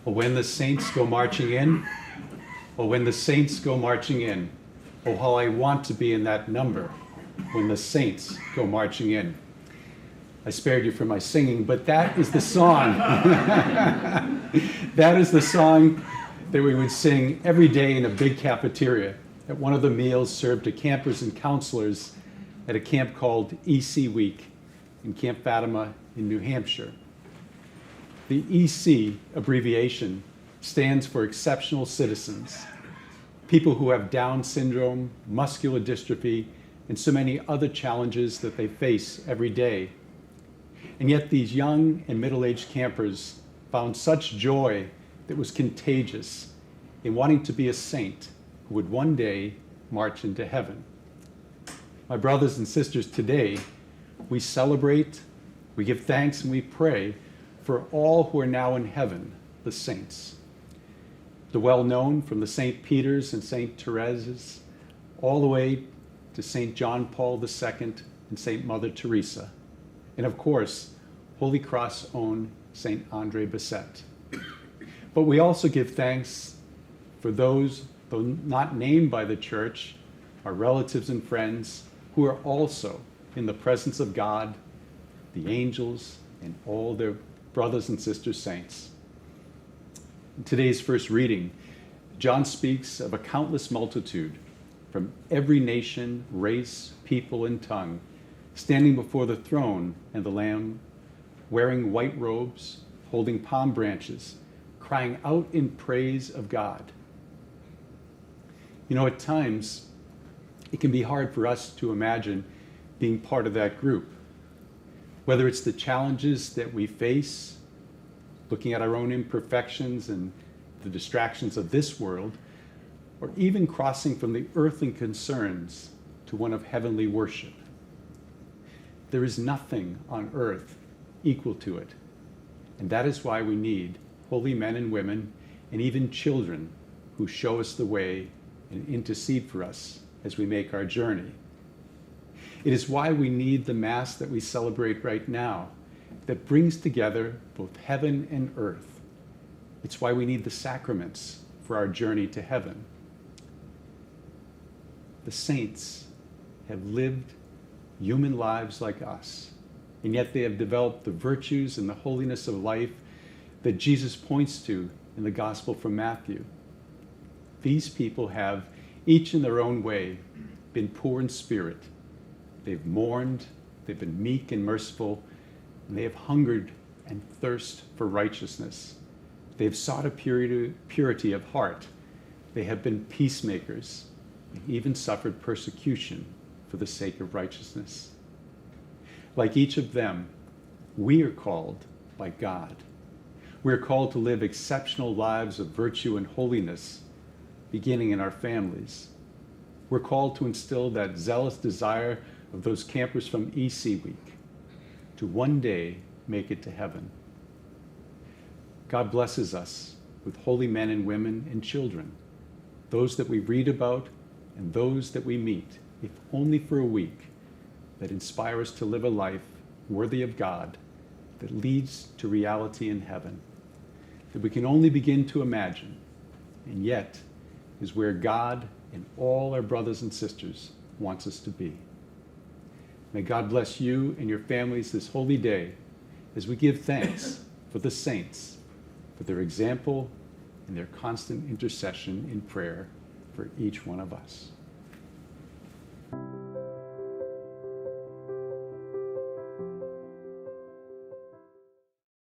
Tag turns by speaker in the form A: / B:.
A: Oh, when the saints go marching in, oh, when the saints go marching in, oh, how I want to be in that number when the saints go marching in. I spared you from my singing, but that is the song. That is the song that we would sing every day in a big cafeteria at one of the meals served to campers and counselors at a camp called EC Week in Camp Fatima in New Hampshire. The EC abbreviation stands for Exceptional Citizens, people who have Down syndrome, muscular dystrophy, and so many other challenges that they face every day. And yet these young and middle-aged campers found such joy that was contagious in wanting to be a saint who would one day march into heaven. My brothers and sisters, today we celebrate, we give thanks, and we pray for all who are now in heaven, the saints. The well-known, from the St. Peter's and St. Teresa's, all the way to St. John Paul II and St. Mother Teresa. And of course, Holy Cross own St. Andre Bessette. But we also give thanks for those, though not named by the church, our relatives and friends, who are also in the presence of God, the angels, and all their brothers and sisters saints. In today's first reading, John speaks of a countless multitude from every nation, race, people, and tongue, standing before the throne and the Lamb, wearing white robes, holding palm branches, crying out in praise of God. You know, at times, it can be hard for us to imagine being part of that group. Whether it's the challenges that we face, looking at our own imperfections and the distractions of this world, or even crossing from the earthly concerns to one of heavenly worship. There is nothing on earth equal to it. And that is why we need holy men and women and even children who show us the way and intercede for us as we make our journey. It is why we need the Mass that we celebrate right now that brings together both heaven and earth. It's why we need the sacraments for our journey to heaven. The saints have lived human lives like us, and yet they have developed the virtues and the holiness of life that Jesus points to in the Gospel from Matthew. These people have, each in their own way, been poor in spirit. They've mourned, they've been meek and merciful, and they have hungered and thirst for righteousness. They've sought a purity of heart. They have been peacemakers, and even suffered persecution for the sake of righteousness. Like each of them, we are called by God. We are called to live exceptional lives of virtue and holiness, beginning in our families. We're called to instill that zealous desire of those campers from EC Week to one day make it to heaven. God blesses us with holy men and women and children, those that we read about and those that we meet, if only for a week, that inspire us to live a life worthy of God, that leads to reality in heaven, that we can only begin to imagine, and yet is where God and all our brothers and sisters wants us to be. May God bless you and your families this holy day as we give thanks for the saints, for their example and their constant intercession in prayer for each one of us.